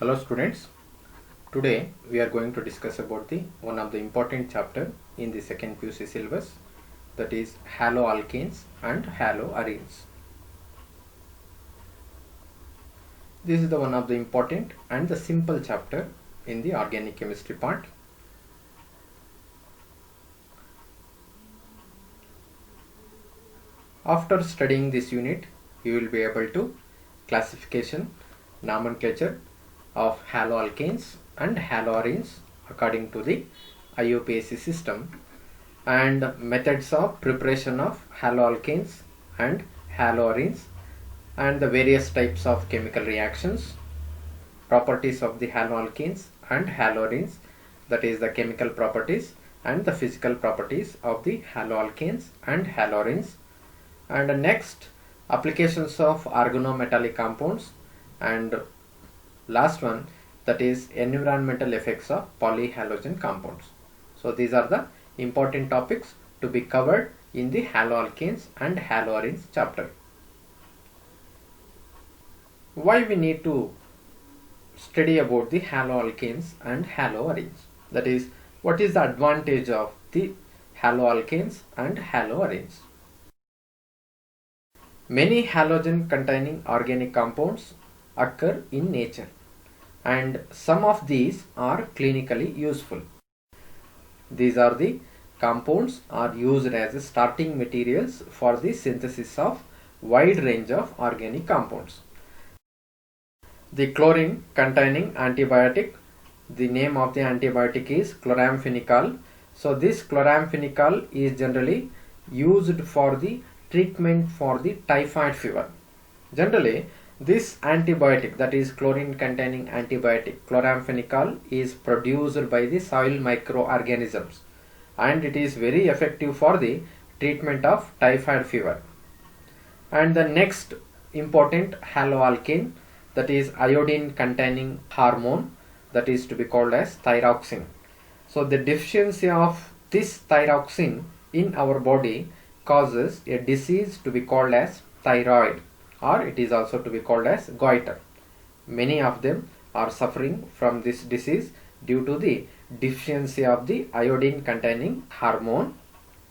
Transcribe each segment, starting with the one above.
Hello students, today we are going to discuss about the one of the important chapter in the second PUC syllabus, that is haloalkanes and haloarenes. This is the one of the important and the simple chapter in the organic chemistry part. After studying this unit, you will be able to classification, nomenclature of haloalkanes and haloarenes according to the IUPAC system, and methods of preparation of haloalkanes and haloarenes and the various types of chemical reactions, properties of the haloalkanes and haloarenes, that is the chemical properties and the physical properties of the haloalkanes and haloarenes, and next applications of organometallic compounds, and last one, that is environmental effects of polyhalogen compounds. So these are the important topics to be covered in the haloalkanes and haloarenes chapter. Why we need to study about the haloalkanes and haloarenes? That is, what is the advantage of the haloalkanes and haloarenes? Many halogen containing organic compounds occur in nature, and some of these are clinically useful. These are the compounds are used as starting materials for the synthesis of wide range of organic compounds. The chlorine containing antibiotic, the name of the antibiotic is chloramphenicol. So this chloramphenicol is generally used for the treatment for the typhoid fever. Generally, this antibiotic, that is chlorine containing antibiotic chloramphenicol, is produced by the soil microorganisms, and it is very effective for the treatment of typhoid fever. And the next important haloalkane, that is iodine containing hormone, that is to be called as thyroxine. So the deficiency of this thyroxine in our body causes a disease to be called as thyroid, or it is also to be called as goiter. Many of them are suffering from this disease due to the deficiency of the iodine containing hormone.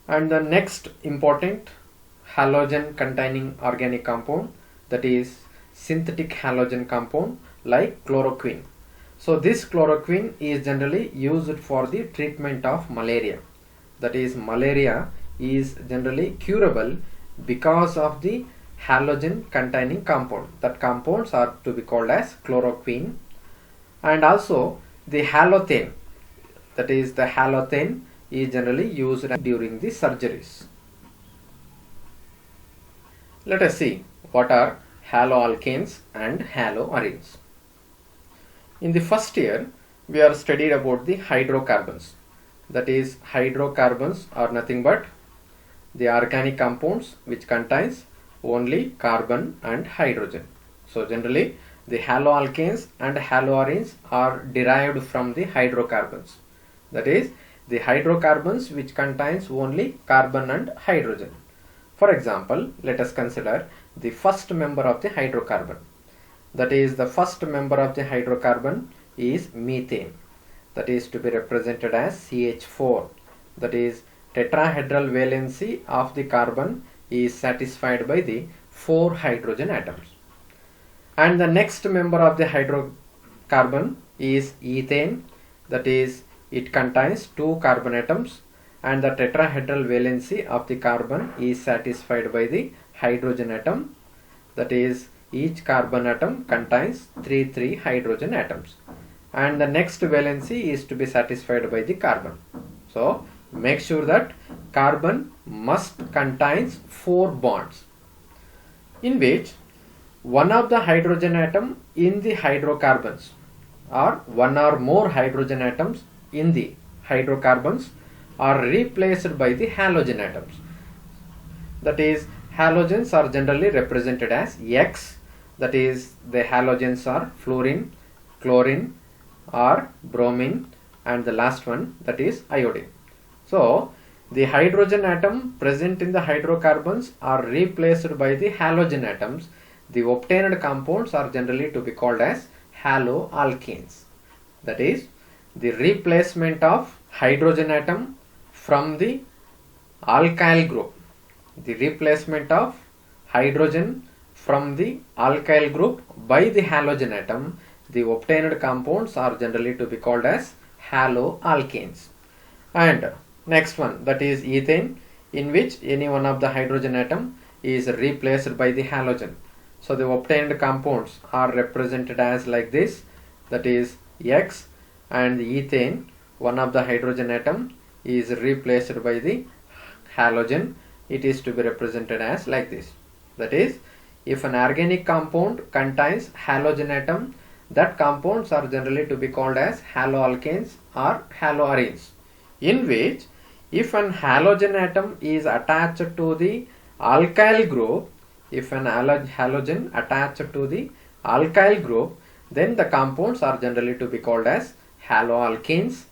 And the next important halogen containing organic compound, that is synthetic halogen compound like chloroquine. So this chloroquine is generally used for the treatment of malaria. That is, malaria is generally curable because of the halogen containing compound. That compounds are to be called as chloroquine. And also the halothane, that is the halothane is generally used during the surgeries. Let us see what are haloalkanes and haloarenes. In the first year, we are studied about the hydrocarbons. That is, hydrocarbons are nothing but the organic compounds which contains only carbon and hydrogen. So generally the haloalkanes and haloarenes are derived from the hydrocarbons. That is, the hydrocarbons which contains only carbon and hydrogen. For example, let us consider the first member of the hydrocarbon. That is, the first member of the hydrocarbon is methane. That is to be represented as CH4. That is, tetrahedral valency of the carbon is satisfied by the 4 hydrogen atoms. And the next member of the hydrocarbon is ethane. That is, it contains 2 carbon atoms, and the tetrahedral valency of the carbon is satisfied by the hydrogen atom. That is, each carbon atom contains 3 hydrogen atoms, and the next valency is to be satisfied by the carbon. So make sure that carbon must contains 4 bonds, in which one of the hydrogen atom in the hydrocarbons, or one or more hydrogen atoms in the hydrocarbons, are replaced by the halogen atoms. That is, halogens are generally represented as X. That is, the halogens are fluorine, chlorine, or bromine, and the last one, that is iodine. So the hydrogen atom present in the hydrocarbons are replaced by the halogen atoms. The obtained compounds are generally to be called as haloalkanes. That is the replacement of hydrogen atom from the alkyl group. The replacement of hydrogen from the alkyl group by the halogen atom, the obtained compounds are generally to be called as haloalkanes. And next one, that is ethane, in which any one of the hydrogen atom is replaced by the halogen. So the obtained compounds are represented as like this, that is X, and the ethane, one of the hydrogen atom is replaced by the halogen, it is to be represented as like this. That is, if an organic compound contains halogen atom, that compounds are generally to be called as haloalkanes or haloarenes. In which, if an halogen atom is attached to the alkyl group, if an halogen attached to the alkyl group, then the compounds are generally to be called as haloalkanes.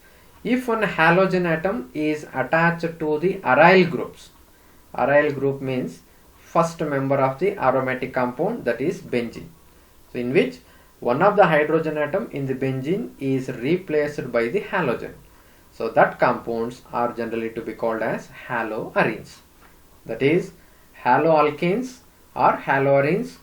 If an halogen atom is attached to the aryl groups, aryl group means first member of the aromatic compound, that is benzene. So in which one of the hydrogen atom in the benzene is replaced by the halogen. So that compounds are generally to be called as haloarenes. That is, haloalkanes or haloarenes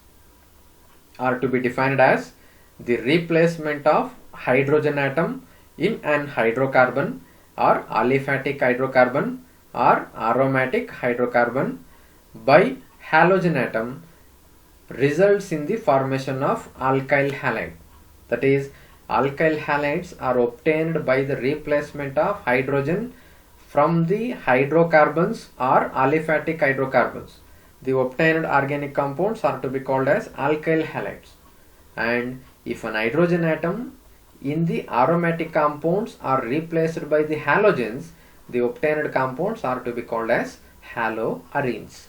are to be defined as the replacement of hydrogen atom in an hydrocarbon or aliphatic hydrocarbon or aromatic hydrocarbon by halogen atom results in the formation of alkyl halide. That is, alkyl halides are obtained by the replacement of hydrogen from the hydrocarbons or aliphatic hydrocarbons. The obtained organic compounds are to be called as alkyl halides. And if an hydrogen atom in the aromatic compounds are replaced by the halogens, the obtained compounds are to be called as haloarenes.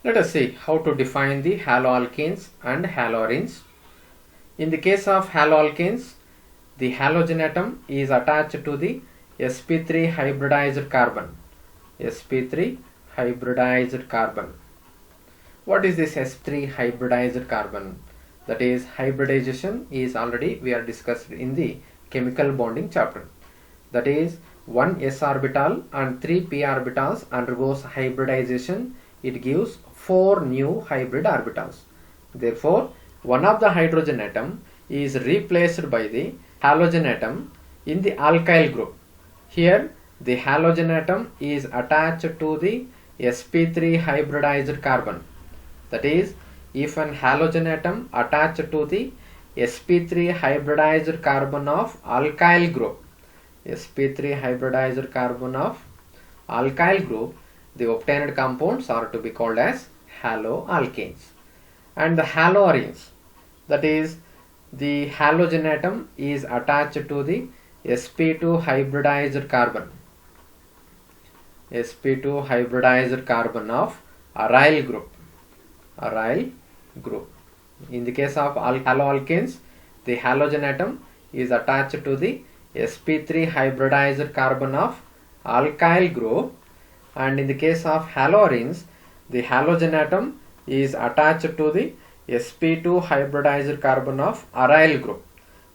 Let us see how to define the haloalkanes and haloarenes. In the case of haloalkanes, the halogen atom is attached to the sp3 hybridized carbon. sp3 hybridized carbon. What is this sp3 hybridized carbon? That is, hybridization is already we are discussed in the chemical bonding chapter. That is, one s orbital and 3 p orbitals undergoes hybridization. It gives 4 new hybrid orbitals. Therefore, one of the hydrogen atom is replaced by the halogen atom in the alkyl group. Here, the halogen atom is attached to the sp3 hybridized carbon. That is, if an halogen atom attached to the sp3 hybridized carbon of alkyl group, sp3 hybridized carbon of alkyl group, the obtained compounds are to be called as haloalkanes. And the haloarenes, that is, the halogen atom is attached to the sp2 hybridized carbon, sp2 hybridized carbon of aryl group, aryl group. In the case of haloalkanes, the halogen atom is attached to the sp3 hybridized carbon of alkyl group, and in the case of haloarenes, the halogen atom is attached to the sp2 hybridized carbon of aryl group.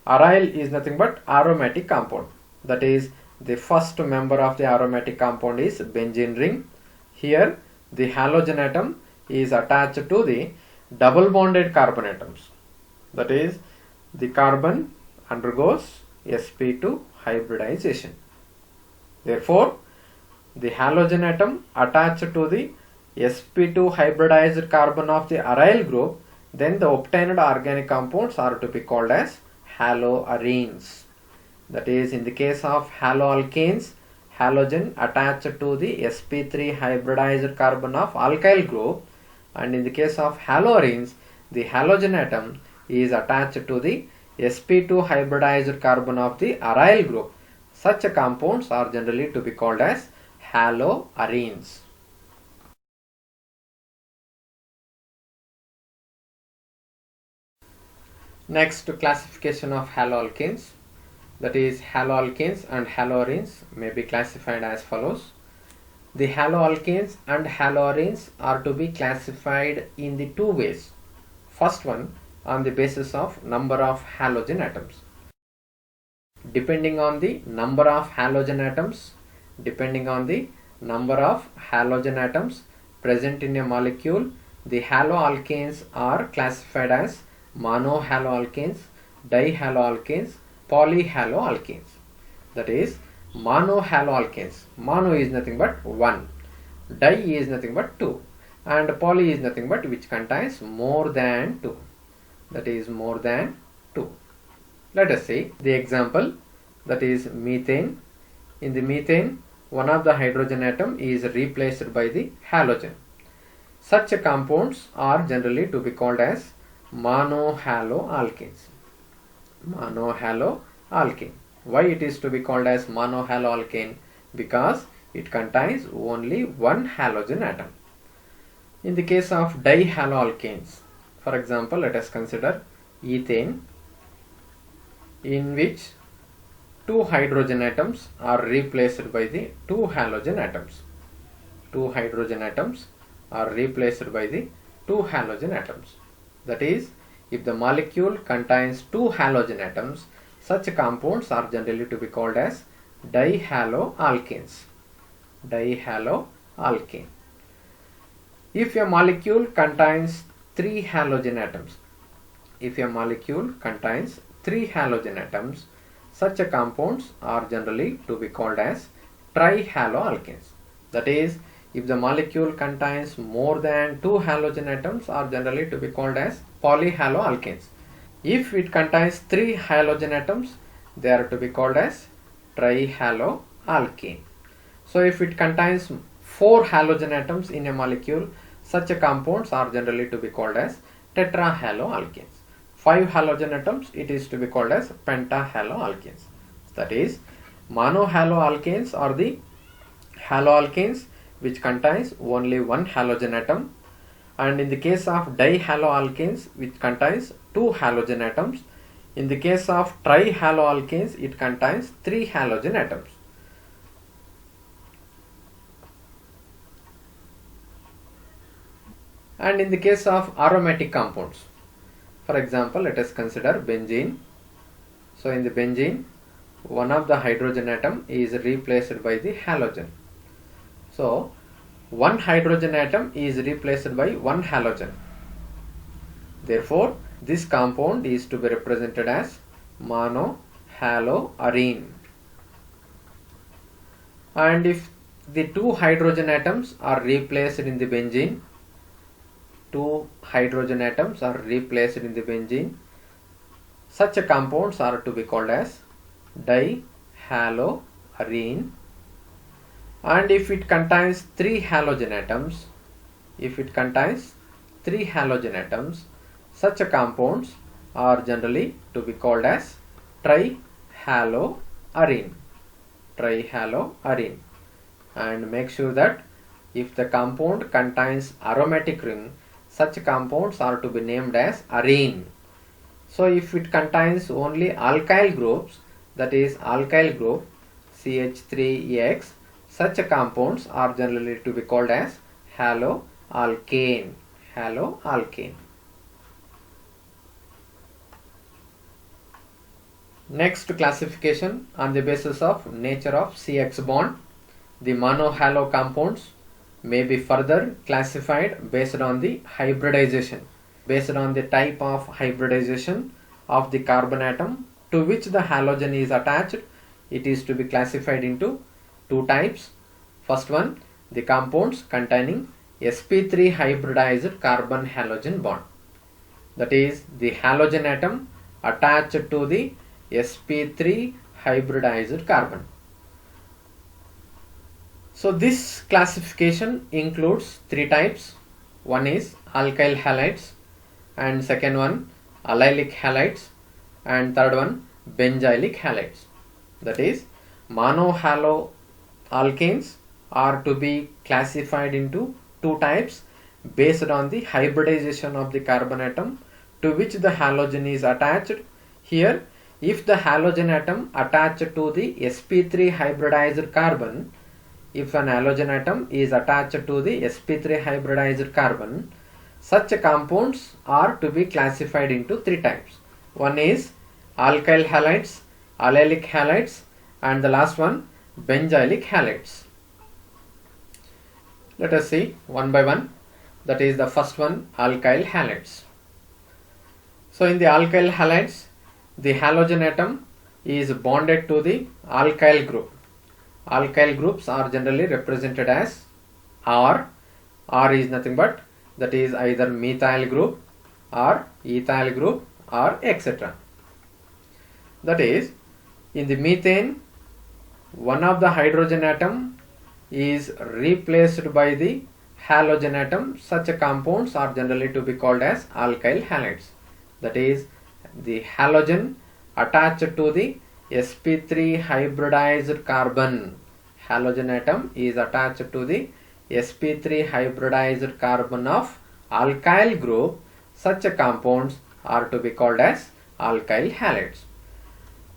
Aryl is nothing but aromatic compound. That is, the first member of the aromatic compound is benzene ring. Here, the halogen atom is attached to the double bonded carbon atoms. That is, the carbon undergoes sp2 hybridization. Therefore, the halogen atom attached to the sp2 hybridized carbon of the aryl group, then the obtained organic compounds are to be called as haloarenes. That is, in the case of haloalkanes, halogen attached to the sp3 hybridized carbon of alkyl group, and in the case of haloarenes, the halogen atom is attached to the sp2 hybridized carbon of the aryl group. Such compounds are generally to be called as haloarenes. Next, classification of haloalkanes. That is, haloalkanes and haloarenes may be classified as follows. the haloalkanes and haloarenes are to be classified in the two ways. First one, on the basis of number of halogen atoms. Depending on the number of halogen atoms present in a molecule, the haloalkanes are classified as monohaloalkanes, dihaloalkanes, polyhaloalkanes. That is, monohaloalkanes. Mono is nothing but one, di is nothing but two, and poly is nothing but which contains more than two. That is more than two. Let us see the example, that is methane. In the methane, one of the hydrogen atom is replaced by the halogen. Such compounds are generally to be called as monohaloalkanes. Monohaloalkane. Why it is to be called as monohaloalkane? Because it contains only one halogen atom. In the case of dihaloalkanes, for example, let us consider ethane, in which two hydrogen atoms are replaced by the two halogen atoms. Two hydrogen atoms are replaced by the two halogen atoms. That is, if the molecule contains two halogen atoms, such compounds are generally to be called as dihaloalkanes. Dihaloalkane. If a molecule contains three halogen atoms, such compounds are generally to be called as trihaloalkanes. That is, if the molecule contains more than two halogen atoms are generally to be called as polyhaloalkanes. If it contains three halogen atoms, they are to be called as trihaloalkane. So if it contains four halogen atoms in a molecule, such compounds are generally to be called as tetrahaloalkanes. 5 halogen atoms, it is to be called as pentahaloalkanes. That is, monohaloalkanes are the haloalkanes which contains only one halogen atom, and in the case of dihaloalkanes, which contains two halogen atoms. In the case of trihaloalkanes, it contains three halogen atoms. And in the case of aromatic compounds, for example, let us consider benzene. So in the benzene, one of the hydrogen atom is replaced by the halogen. So one hydrogen atom is replaced by one halogen. Therefore, this compound is to be represented as monohaloarene. And if the two hydrogen atoms are replaced in the benzene, such compounds are to be called as dihaloarene. And if it contains three halogen atoms, such compounds are generally to be called as trihaloarene. And make sure that if the compound contains aromatic ring, such compounds are to be named as arene. So if it contains only alkyl groups, that is alkyl group CH3X, such compounds are generally to be called as haloalkane. Next classification on the basis of nature of CX bond. The monohalo compounds may be further classified based on the hybridization, based on the type of hybridization of the carbon atom to which the halogen is attached. It is to be classified into two types. First one, the compounds containing sp3 hybridized carbon halogen bond. That is, the halogen atom attached to the sp3 hybridized carbon. So this classification includes three types. One is alkyl halides, and second one allylic halides, and third one benzylic halides. That is, monohaloalkanes are to be classified into two types based on the hybridization of the carbon atom to which the halogen is attached. Here, if the halogen atom attached to the sp3 hybridized carbon if an halogen atom is attached to the sp3 hybridized carbon, such compounds are to be classified into three types. One is alkyl halides, allylic halides, and the last one benzylic halides. Let us see one by one. That is the first one, alkyl halides. So in the alkyl halides, the halogen atom is bonded to the alkyl group. Alkyl groups are generally represented as R. R is nothing but that is either methyl group or ethyl group or etc. That is, in the methane, one of the hydrogen atom is replaced by the halogen atom. Such compounds are generally to be called as alkyl halides. That is, the halogen attached to the sp3 hybridized carbon. Halogen atom is attached to the sp3 hybridized carbon of alkyl group. Such compounds are to be called as alkyl halides.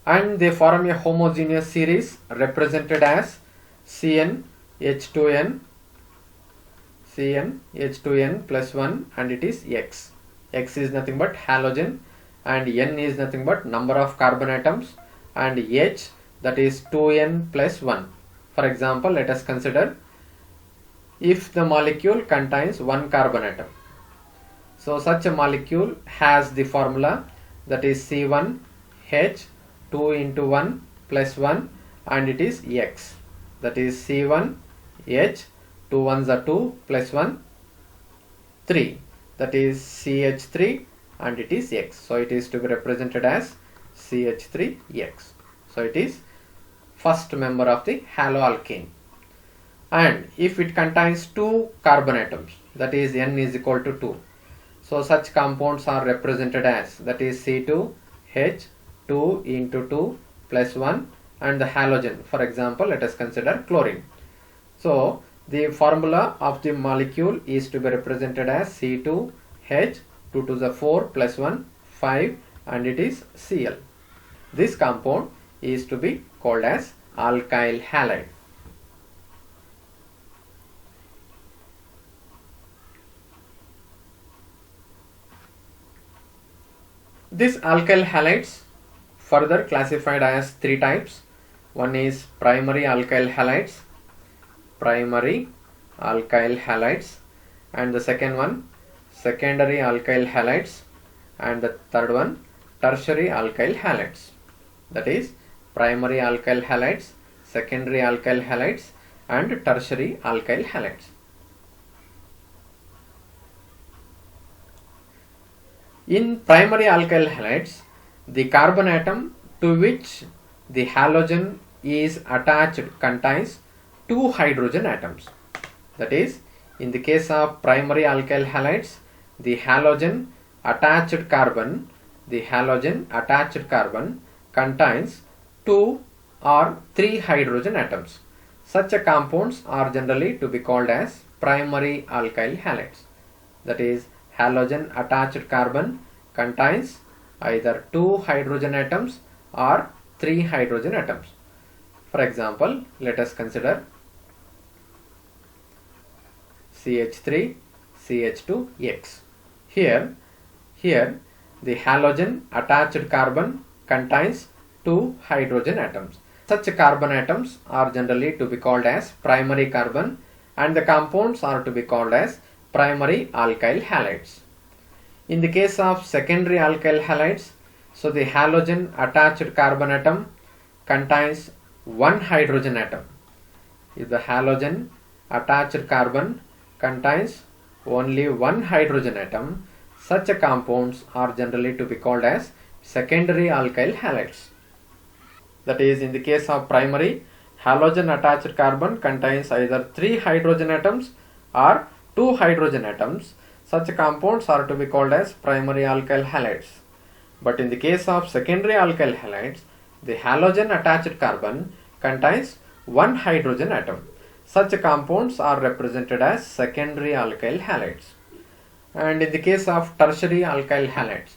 And they form a homogeneous series represented as CnH2n plus 1, and it is X. X is nothing but halogen, and N is nothing but number of carbon atoms, and H, that is 2n plus 1. For example, let us consider if the molecule contains one carbon atom. So such a molecule has the formula that is C1H 2 into 1 plus 1, and it is X. That is C1H 2 ones are 2 plus 1 3. That is CH3, and it is X. So it is to be represented as CH3X. So it is first member of the haloalkane. And if it contains two carbon atoms, that is N is equal to 2. So such compounds are represented as, that is C2H 2 into 2 plus 1, and the halogen, for example, let us consider chlorine. So the formula of the molecule is to be represented as C2H 2 to the 4 plus 1 5, and it is Cl. This compound is to be called as alkyl halide. These alkyl halides further classified as three types. One is primary alkyl halides, and the second one secondary alkyl halides, and the third one tertiary alkyl halides. That is primary alkyl halides, secondary alkyl halides, and tertiary alkyl halides. In primary alkyl halides, the carbon atom to which the halogen is attached contains two hydrogen atoms. That is, in the case of primary alkyl halides, the halogen attached carbon contains 2 or 3 hydrogen atoms. Such compounds are generally to be called as primary alkyl halides. That is, halogen attached carbon contains either 2 hydrogen atoms or 3 hydrogen atoms. For example, let us consider CH3, CH2X. Here the halogen attached carbon contains 2 hydrogen atoms. Such carbon atoms are generally to be called as primary carbon, and the compounds are to be called as primary alkyl halides. In the case of secondary alkyl halides, so the halogen attached carbon atom contains 1 hydrogen atom. If the halogen attached carbon contains only 1 hydrogen atom, such compounds are generally to be called as secondary alkyl halides. That is, in the case of primary, halogen attached carbon contains either 3 hydrogen atoms or 2 hydrogen atoms. Such compounds are to be called as primary alkyl halides. But in the case of secondary alkyl halides, the halogen attached carbon contains 1 hydrogen atom. Such compounds are represented as secondary alkyl halides. And in the case of tertiary alkyl halides,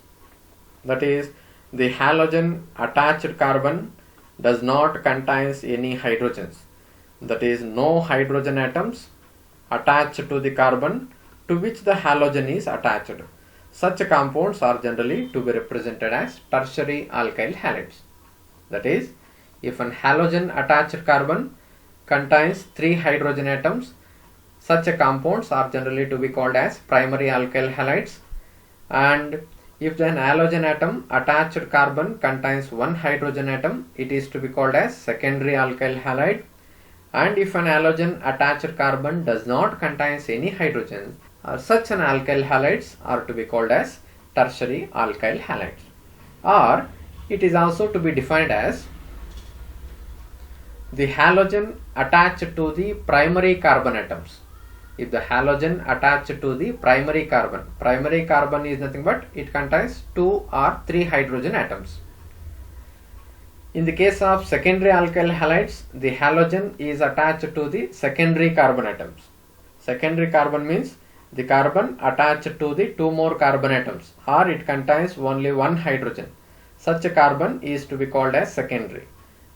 that is, the halogen attached carbon does not contains any hydrogens. that is no hydrogen atoms attached to the carbon to which the halogen is attached. Such compounds are generally to be represented as tertiary alkyl halides. That is, if an halogen attached carbon contains 3 hydrogen atoms, such compounds are generally to be called as primary alkyl halides. And if an halogen atom attached carbon contains 1 hydrogen atom, it is to be called as secondary alkyl halide. And if an halogen attached carbon does not contain any hydrogens, such an alkyl halides are to be called as tertiary alkyl halides. Or it is also to be defined as the halogen attached to the primary carbon atoms. If the halogen attached to the primary carbon is nothing but it contains 2 or 3 hydrogen atoms. In the case of secondary alkyl halides, the halogen is attached to the secondary carbon atoms. Secondary carbon means the carbon attached to the 2 more carbon atoms, or it contains only 1 hydrogen. Such a carbon is to be called as secondary,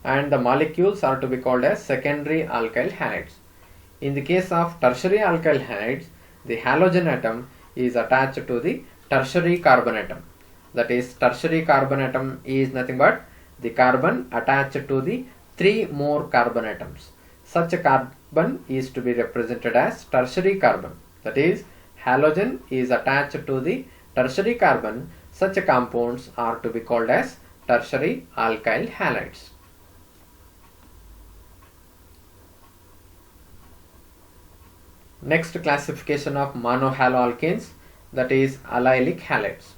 and the molecules are to be called as secondary alkyl halides. In the case of tertiary alkyl halides, the halogen atom is attached to the tertiary carbon atom. That is, tertiary carbon atom is nothing but the carbon attached to the 3 more carbon atoms. Such a carbon is to be represented as tertiary carbon. That is, halogen is attached to the tertiary carbon. Such compounds are to be called as tertiary alkyl halides. Next classification of monohaloalkanes, that is allylic halides.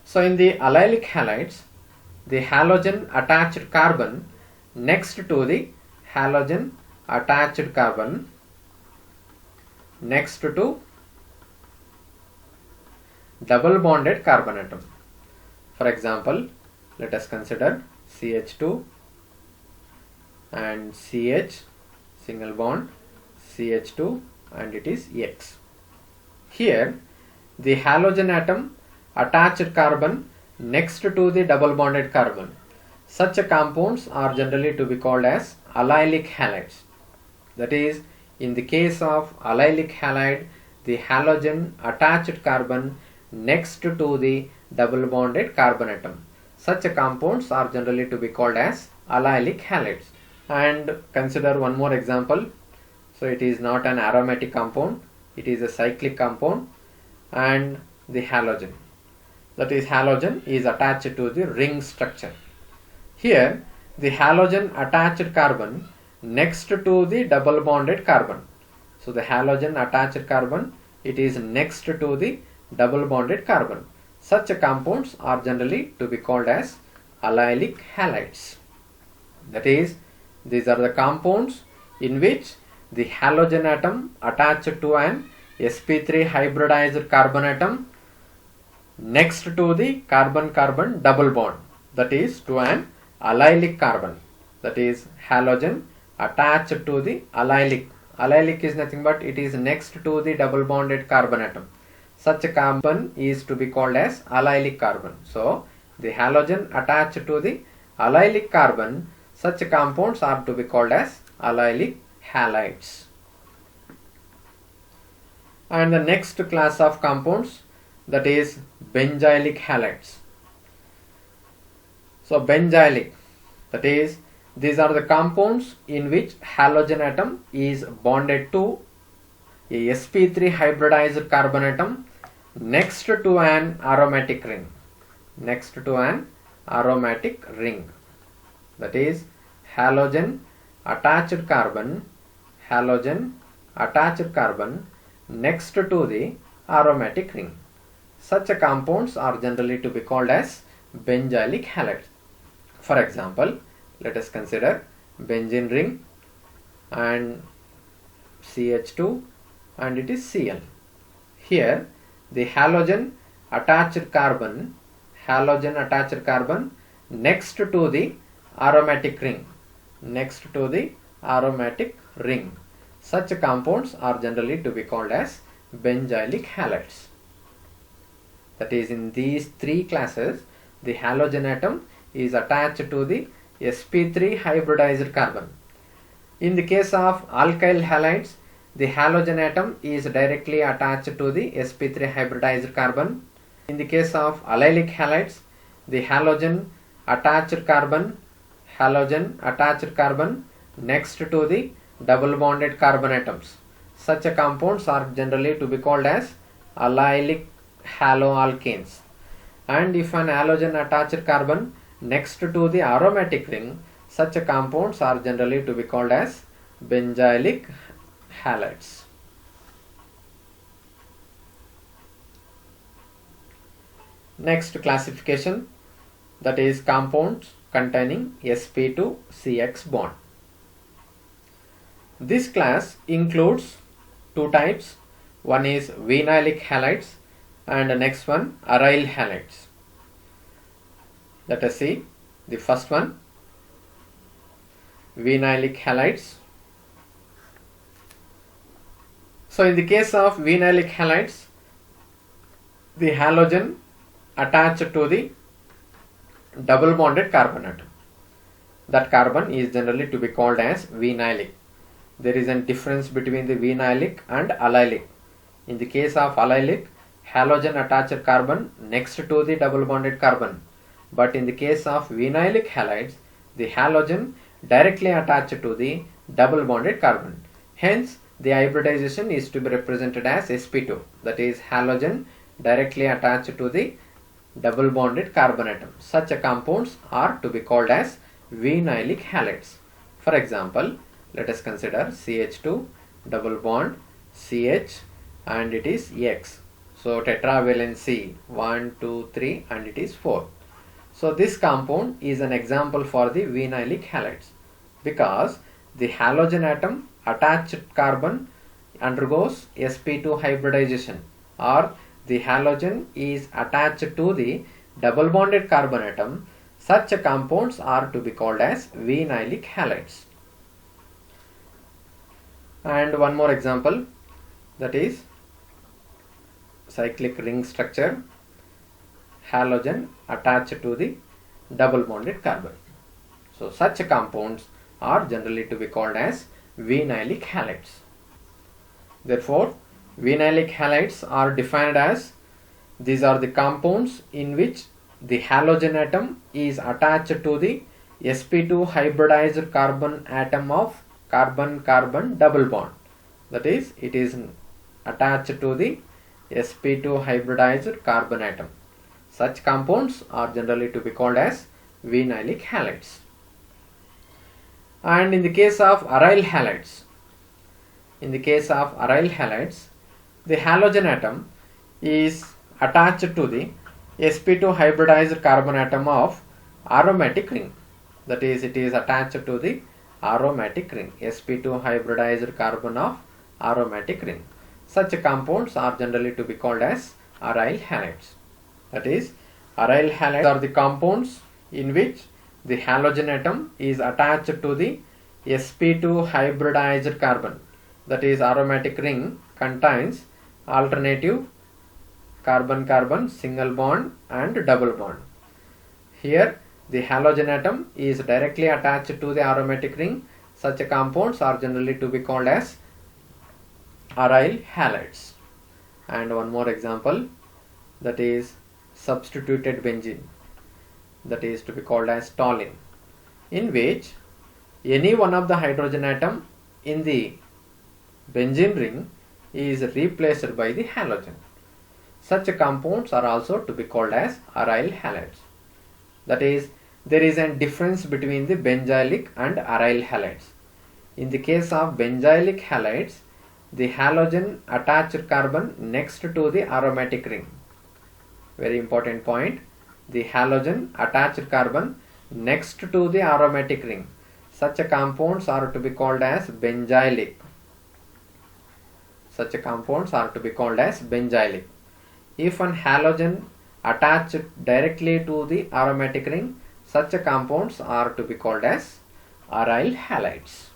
So in the allylic halides, the halogen attached carbon next to the halogen attached carbon next to double bonded carbon atom. For example, let us consider CH2 and CH single bond, CH2 and it is X. Here the halogen atom attached carbon next to the double bonded carbon. Such compounds are generally to be called as allylic halides. That is, in the case of allylic halide, the halogen attached carbon next to the double bonded carbon atom. Such compounds are generally to be called as allylic halides. And consider one more example. So it is not an aromatic compound, it is a cyclic compound, and the halogen. That is, halogen is attached to the ring structure. Here the halogen attached carbon next to the double bonded carbon. So the halogen attached carbon, it is next to the double bonded carbon. Such compounds are generally to be called as allylic halides. That is, these are the compounds in which the halogen atom attached to an sp3 hybridized carbon atom next to the carbon-carbon double bond, that is to an allylic carbon. That is, halogen attached to the allylic. Allylic is nothing but it is next to the double bonded carbon atom. Such a carbon is to be called as allylic carbon. So the halogen attached to the allylic carbon, such compounds are to be called as allylic halides. And the next class of compounds, that is benzylic halides. So benzylic, that is, these are the compounds in which halogen atom is bonded to a sp3 hybridized carbon atom next to an aromatic ring. Next to an aromatic ring. That is, halogen attached carbon, halogen attached carbon next to the aromatic ring. Such compounds are generally to be called as benzylic halides. For example, let us consider benzene ring and CH2 and it is Cl. Here the halogen attached carbon next to the aromatic ring, Such compounds are generally to be called as benzylic halides. That is, in these three classes, the halogen atom is attached to the sp3 hybridized carbon. In the case of alkyl halides, the halogen atom is directly attached to the sp3 hybridized carbon. In the case of allylic halides, the halogen attached carbon next to the double bonded carbon atoms. Such compounds are generally to be called as allylic haloalkanes. And if an halogen attached carbon next to the aromatic ring, such compounds are generally to be called as benzylic halides. Next classification, that is compounds containing sp2-CX bond. This class includes two types. One is vinylic halides and the next one aryl halides. Let us see the first one, vinylic halides. So in the case of vinylic halides, the halogen attached to the double bonded carbon atom. That carbon is generally to be called as vinylic. There is a difference between the vinylic and allylic. In the case of allylic, halogen attached carbon next to the double bonded carbon. But in the case of vinylic halides, the halogen directly attached to the double bonded carbon. Hence, the hybridization is to be represented as sp2, that is halogen directly attached to the double bonded carbon atom. Such compounds are to be called as vinylic halides. For example, let us consider CH2 double bond CH and it is X. So tetravalency 1, 2, 3 and it is 4. So this compound is an example for the vinylic halides because the halogen atom attached carbon undergoes sp2 hybridization, or the halogen is attached to the double bonded carbon atom. Such compounds are to be called as vinylic halides. And one more example, that is cyclic ring structure, halogen attached to the double bonded carbon. So such compounds are generally to be called as vinylic halides. Therefore, vinylic halides are defined as, these are the compounds in which the halogen atom is attached to the sp2 hybridized carbon atom of carbon-carbon double bond. That is, it is attached to the sp2 hybridized carbon atom. Such compounds are generally to be called as vinylic halides. And in the case of aryl halides, the halogen atom is attached to the sp2 hybridized carbon atom of aromatic ring. That is, it is attached to the aromatic ring, sp2 hybridized carbon of aromatic ring. Such compounds are generally to be called as aryl halides. That is, aryl halides are the compounds in which the halogen atom is attached to the sp2 hybridized carbon. That is, aromatic ring contains alternative carbon-carbon single bond and double bond. Here the halogen atom is directly attached to the aromatic ring. Such compounds are generally to be called as aryl halides. And one more example, that is substituted benzene, that is to be called as toluene, in which any one of the hydrogen atom in the benzene ring is replaced by the halogen. Such compounds are also to be called as aryl halides. That is, there is a difference between the benzylic and aryl halides. In the case of benzylic halides, the halogen attached carbon next to the aromatic ring. Very important point, the halogen attached carbon next to the aromatic ring. Such compounds are to be called as benzylic. If an halogen attached directly to the aromatic ring, such compounds are to be called as aryl halides.